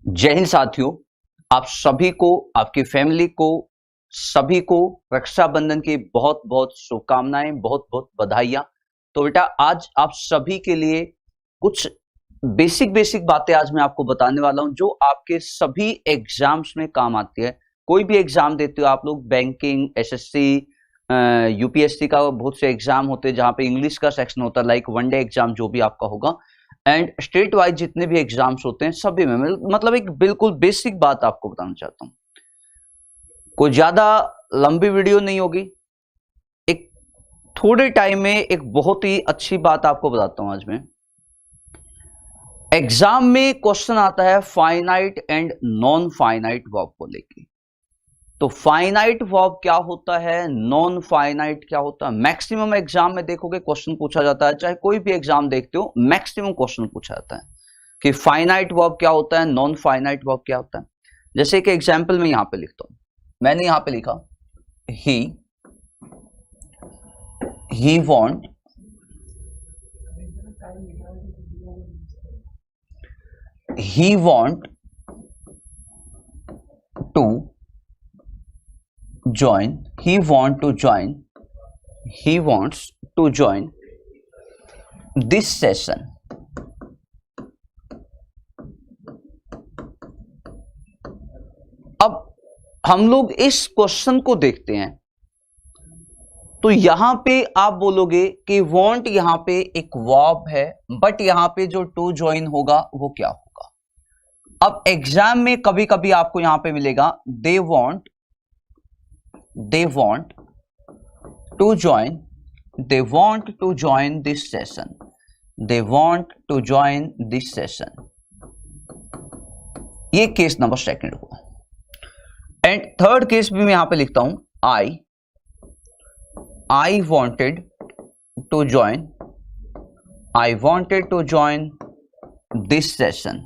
जय हिंद साथियों, आप सभी को, आपकी फैमिली को, सभी को रक्षाबंधन की बहुत बहुत शुभकामनाएं, बहुत बहुत बधाइयां। तो बेटा आज आप सभी के लिए कुछ बेसिक बातें आज मैं आपको बताने वाला हूं जो आपके सभी एग्जाम्स में काम आती है। कोई भी एग्जाम देते हो आप लोग, बैंकिंग, एसएससी, यूपीएससी का बहुत से एग्जाम होते हैं जहां पे इंग्लिश का सेक्शन होता है, लाइक वनडे एग्जाम जो भी आपका होगा, एंड स्टेट वाइज जितने भी एग्जाम्स होते हैं सभी में मतलब एक बिल्कुल बेसिक बात आपको बताना चाहता हूं। कोई ज्यादा लंबी वीडियो नहीं होगी, एक थोड़े टाइम में एक बहुत ही अच्छी बात आपको बताता हूं। आज मैं एग्जाम में क्वेश्चन आता है finite and non finite verb को लेके। तो फाइनाइट वर्ब क्या होता है, नॉन फाइनाइट क्या होता है। मैक्सिमम एग्जाम में देखोगे क्वेश्चन पूछा जाता है, चाहे कोई भी एग्जाम देखते हो मैक्सिमम क्वेश्चन पूछा जाता है कि फाइनाइट वर्ब क्या होता है, नॉन फाइनाइट वर्ब क्या होता है। जैसे कि एग्जाम्पल में यहां पे लिखता हूं, मैंने यहां पे लिखा ही want to join, he wants to join this session. अब हम लोग इस क्वेश्चन को देखते हैं, तो यहां पे आप बोलोगे कि want यहां पे एक वर्ब है, बट यहां पे जो to join होगा वो क्या होगा। अब एग्जाम में कभी कभी आपको यहां पे मिलेगा they want to join this session. They want to join this session. ये केस नंबर सेकंड हुआ। एंड थर्ड केस भी मैं यहां पे लिखता हूं I wanted to join this session.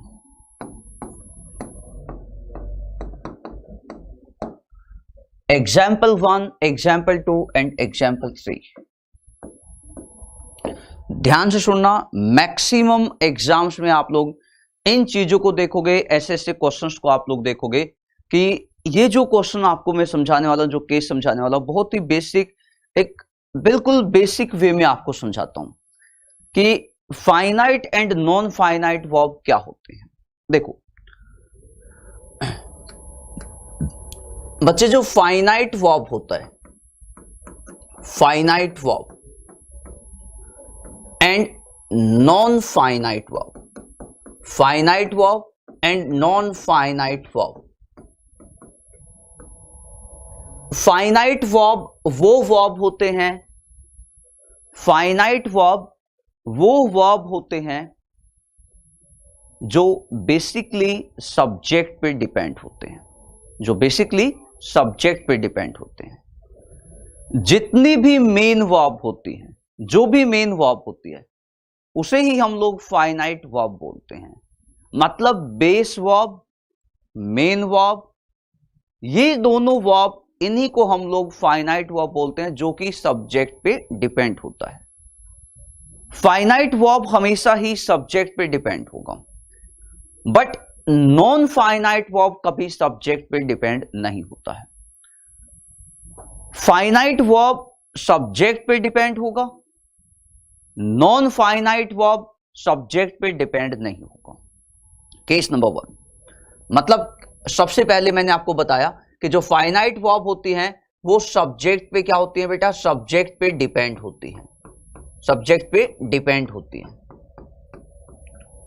Example 1, example 2 and example 3। ध्यान से सुनना, मैक्सिमम एग्जाम्स में आप लोग इन चीजों को देखोगे, ऐसे क्वेश्चंस को आप लोग देखोगे कि ये जो क्वेश्चन आपको मैं समझाने वाला हूं, जो केस समझाने वाला हूं, बहुत ही बेसिक, एक बिल्कुल बेसिक वे में आपको समझाता हूं कि finite and non finite verb क्या होते हैं। देखो बच्चे, जो फाइनाइट वर्ब होता है, finite verb and non finite verb, finite verb and non finite verb. Finite verb वो वर्ब होते हैं, फाइनाइट वर्ब वो वर्ब होते हैं जो बेसिकली सब्जेक्ट पे डिपेंड होते हैं, जो बेसिकली सब्जेक्ट पे डिपेंड होते हैं। जितनी भी मेन वर्ब होती हैं, जो भी मेन वर्ब होती है, उसे ही हम लोग फाइनाइट वर्ब बोलते हैं। मतलब बेस वर्ब, मेन वर्ब, ये दोनों वर्ब, इन्हीं को हम लोग फाइनाइट वर्ब बोलते हैं, जो कि सब्जेक्ट पे डिपेंड होता है। फाइनाइट वर्ब हमेशा ही सब्जेक्ट पे डिपेंड होगा, बट नॉन फाइनाइट वर्ब कभी सब्जेक्ट पे डिपेंड नहीं होता है। फाइनाइट वर्ब सब्जेक्ट पे डिपेंड होगा, नॉन फाइनाइट वर्ब सब्जेक्ट पे डिपेंड नहीं होगा। केस नंबर 1, मतलब सबसे पहले मैंने आपको बताया कि जो फाइनाइट वर्ब होती हैं वो सब्जेक्ट पे क्या होती हैं बेटा, सब्जेक्ट पे डिपेंड होती हैं, सब्जेक्ट पे डिपेंड होती हैं,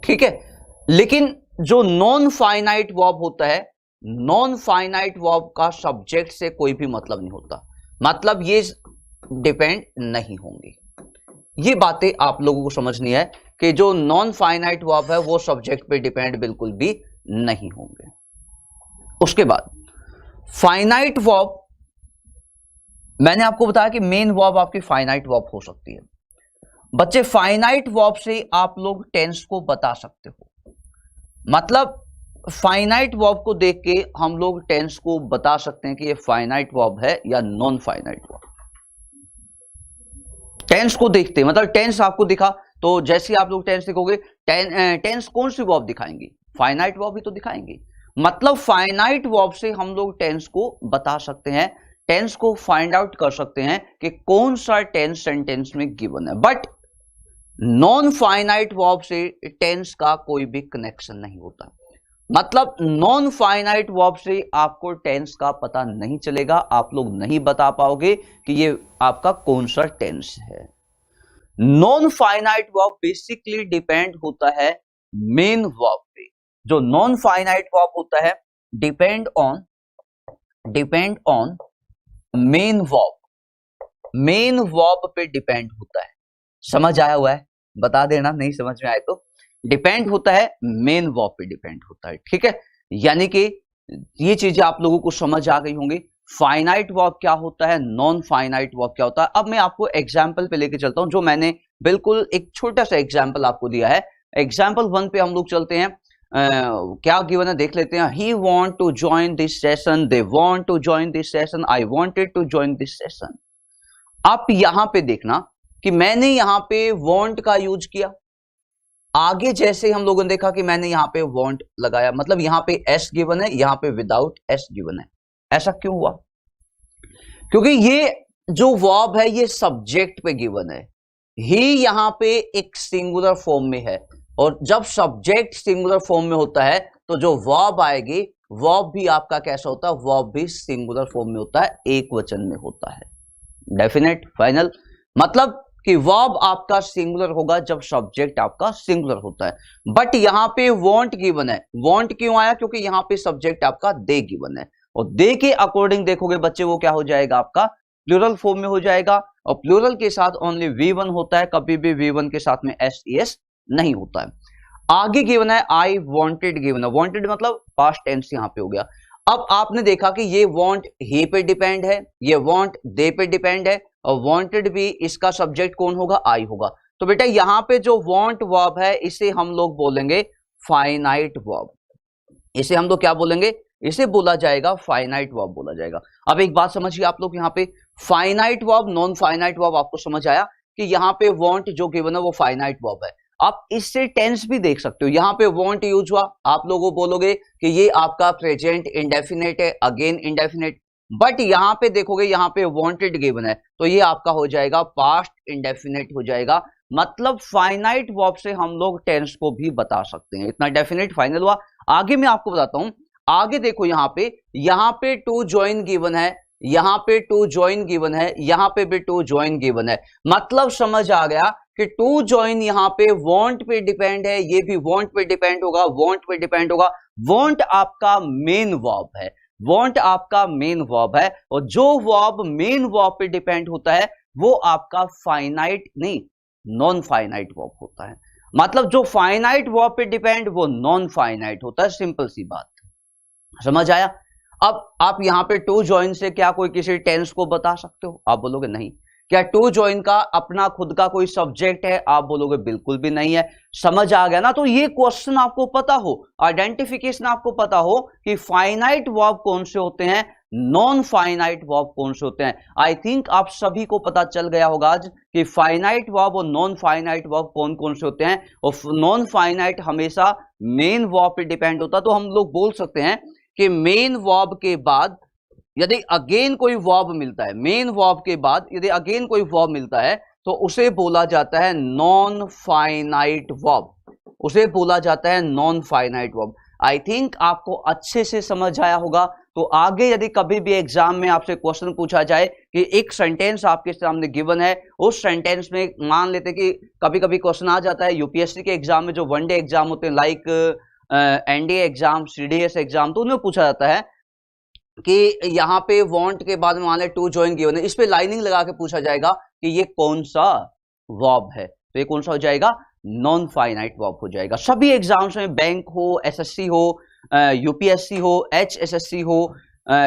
ठीक है। लेकिन जो नॉन फाइनाइट वर्ब होता है, नॉन फाइनाइट वर्ब का सब्जेक्ट से कोई भी मतलब नहीं होता, मतलब ये डिपेंड नहीं होंगे। ये बातें आप लोगों को समझनी है कि जो नॉन फाइनाइट वर्ब है वो सब्जेक्ट पे डिपेंड बिल्कुल भी नहीं होंगे। उसके बाद फाइनाइट वर्ब, मैंने आपको बताया कि मेन वर्ब आपकी फाइनाइट वर्ब हो सकती है। बच्चे, फाइनाइट वर्ब से आप लोग टेंस को बता सकते हो, मतलब फाइनाइट वर्ब को देख के हम लोग टेंस को बता सकते हैं कि ये फाइनाइट वर्ब है या नॉन फाइनाइट वर्ब। टेंस को देखते, मतलब टेंस आपको दिखा, तो जैसे आप लोग टेंस लिखोगे, टेंस कौन सी वर्ब दिखाएंगी, फाइनाइट वर्ब ही तो दिखाएंगे। मतलब फाइनाइट वर्ब से हम लोग टेंस को बता सकते हैं, टेंस को फाइंड आउट कर सकते हैं कि कौन सा टेंस सेंटेंस में गिवन है। बट नॉन फाइनाइट वर्ब से टेंस का कोई भी कनेक्शन नहीं होता। मतलब नॉन फाइनाइट वर्ब से आपको टेंस का पता नहीं चलेगा, आप लोग नहीं बता पाओगे कि ये आपका कौन सा टेंस है। Non finite verb basically depend होता है मेन वर्ब पे। जो नॉन फाइनाइट वर्ब होता है डिपेंड ऑन मेन वर्ब पे डिपेंड होता है। समझ आया हुआ है? बता देना, नहीं समझ में आए तो। डिपेंड होता है मेन वर्ब पे डिपेंड होता है, ठीक है। यानी कि ये चीजें आप लोगों को समझ आ गई होंगी। फाइनाइट वर्ब क्या होता है, नॉन फाइनाइट वर्ब क्या होता है। अब मैं आपको एग्जाम्पल पे लेके चलता हूं, जो मैंने बिल्कुल एक छोटा सा एग्जाम्पल आपको दिया है। एग्जाम्पल 1 पे हम लोग चलते हैं। क्या गिवन है देख लेते हैं। He want to join this session, they want to join this session, I wanted to join this session. आप यहां पे देखना कि मैंने यहां पे वॉन्ट का यूज किया। आगे जैसे हम लोगों ने देखा कि मैंने यहां पे वॉन्ट लगाया, मतलब यहां पे एस गिवन है, यहां पे विदाउट एस गिवन है। ऐसा क्यों हुआ? क्योंकि ये जो वर्ब है ये सब्जेक्ट पे गिवन है। ही यहां पे एक सिंगुलर फॉर्म में है, और जब सब्जेक्ट सिंगुलर फॉर्म में होता है तो जो वर्ब आएगी, वर्ब भी आपका कैसा होता है, वर्ब भी सिंगुलर फॉर्म में होता है, एक वचन में होता है। डेफिनेट, फाइनल, मतलब कि वर्ब आपका सिंगुलर होगा जब सब्जेक्ट आपका सिंगुलर होता है। बट यहां पे वॉन्ट गिवन है। वॉन्ट क्यों आया? क्योंकि यहां पे सब्जेक्ट आपका दे गिवन है, और दे के अकॉर्डिंग देखोगे बच्चे वो क्या हो जाएगा, आपका प्लूरल फॉर्म में हो जाएगा। और प्लूरल के साथ ओनली V1 होता है, कभी भी V1 के साथ में SES नहीं होता है। आगे गिवन है आई वॉन्टेड गिवन है। वॉन्टेड मतलब पास्ट टेंस यहां पे हो गया। अब आपने देखा कि ये वॉन्ट ही पे डिपेंड है, ये वॉन्ट दे पे डिपेंड है, और वॉन्टेड भी इसका सब्जेक्ट कौन होगा, आई होगा। तो बेटा यहां पे जो वॉन्ट वर्ब है इसे हम लोग बोलेंगे फाइनाइट वर्ब। इसे हम लोग क्या बोलेंगे, इसे बोला जाएगा फाइनाइट वर्ब बोला जाएगा। अब एक बात समझिए आप लोग, यहाँ पे finite verb, non finite verb आपको समझ आया कि यहाँ पे वॉन्ट जो गिवन है वो फाइनाइट वर्ब है। आप इससे टेंस भी देख सकते हो। यहाँ पे वॉन्ट यूज हुआ, आप लोगों बोलोगे कि ये आपका प्रेजेंट इंडेफिनेट है, अगेन इंडेफिनेट। बट यहाँ पे देखोगे, यहाँ पे वांटेड गिवन है, तो ये आपका हो जाएगा पास्ट इंडेफिनेट हो जाएगा। मतलब फाइनाइट वर्ब से हम लोग टेंस को भी बता सकते हैं। इतना डेफिनेट फाइनल हुआ। आगे मैं आपको बताता हूं। आगे देखो यहाँ पे टू ज्वाइन गिवन है, यहाँ पे टू ज्वाइन गिवन है, यहाँ पे भी टू ज्वाइन गिवन है। मतलब समझ आ गया कि टू ज्वाइन यहाँ पे वांट पे डिपेंड है, ये भी वांट पे डिपेंड होगा, वांट पे डिपेंड होगा। वांट आपका मेन वर्ब है, वांट आपका मेन वर्ब है, और जो वर्ब मेन वर्ब पे डिपेंड होता है वो आपका फाइनाइट नहीं, नॉन फाइनाइट वर्ब होता है। मतलब जो फाइनाइट वर्ब पे डिपेंड वो नॉन फाइनाइट होता है। सिंपल सी बात, समझ आया? अब आप यहां पे टू ज्वाइन से क्या कोई किसी टेंस को बता सकते हो? आप बोलोगे नहीं। क्या टू ज्वाइन का अपना खुद का कोई सब्जेक्ट है? आप बोलोगे बिल्कुल भी नहीं है। समझ आ गया ना? तो ये क्वेश्चन आपको पता हो, आइडेंटिफिकेशन आपको पता हो कि फाइनाइट वर्ब कौन से होते हैं, नॉन फाइनाइट वर्ब कौन से होते हैं। आई थिंक आप सभी को पता चल गया होगा आज कि फाइनाइट वर्ब और नॉन फाइनाइट वर्ब कौन कौन से होते हैं। और नॉन फाइनाइट हमेशा मेन वर्ब पे डिपेंड होता है। तो हम लोग बोल सकते हैं कि मेन वर्ब के बाद यदि अगेन कोई वर्ब मिलता है, मेन वर्ब के बाद यदि अगेन कोई वर्ब मिलता है तो उसे बोला जाता है नॉन फाइनाइट वर्ब, उसे बोला जाता है non finite verb. I think आपको अच्छे से समझ आया होगा। तो आगे यदि कभी भी एग्जाम में आपसे क्वेश्चन पूछा जाए कि एक सेंटेंस आपके सामने गिवन है, उस सेंटेंस में मान लेते कि कभी कभी क्वेश्चन आ जाता है यूपीएससी के एग्जाम में, जो वनडे एग्जाम होते हैं like NDA exam, CDS exam, तो उन्हें पूछा जाता है कि यहाँ पे वांट के बाद में मान ले टू ज्वाइन गिवन है, इस पे लाइनिंग लगा के पूछा जाएगा कि ये कौन सा वर्ब है, तो ये कौन सा हो जाएगा, नॉन फाइनाइट वर्ब हो जाएगा। सभी एग्जाम्स में, बैंक हो, एसएससी हो, यूपीएससी हो, एचएसएससी हो,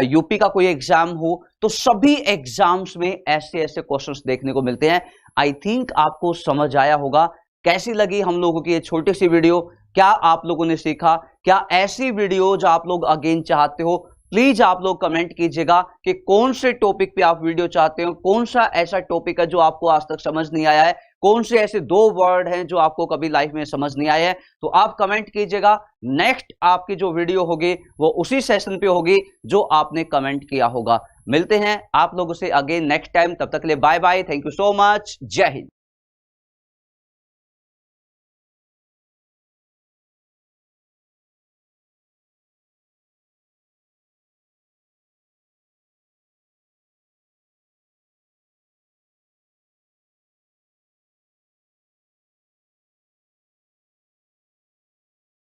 यूपी का कोई एग्जाम हो, तो सभी एग्जाम्स में ऐसे ऐसे क्वेश्चंस देखने को मिलते हैं। आई थिंक आपको समझ आया होगा। कैसी लगी हम लोगों की ये छोटी सी वीडियो? क्या आप लोगों ने सीखा? क्या ऐसी वीडियो जो आप लोग अगेन चाहते हो, प्लीज आप लोग कमेंट कीजिएगा कि कौन से टॉपिक पे आप वीडियो चाहते हो, कौन सा ऐसा टॉपिक है जो आपको आज तक समझ नहीं आया है, कौन से ऐसे 2 वर्ड हैं जो आपको कभी लाइफ में समझ नहीं आए हैं, तो आप कमेंट कीजिएगा। नेक्स्ट आपकी जो वीडियो होगी वो उसी सेशन पे होगी जो आपने कमेंट किया होगा। मिलते हैं आप लोगों से अगेन नेक्स्ट टाइम, तब तक के लिए bye bye, thank you so much, जय हिंद।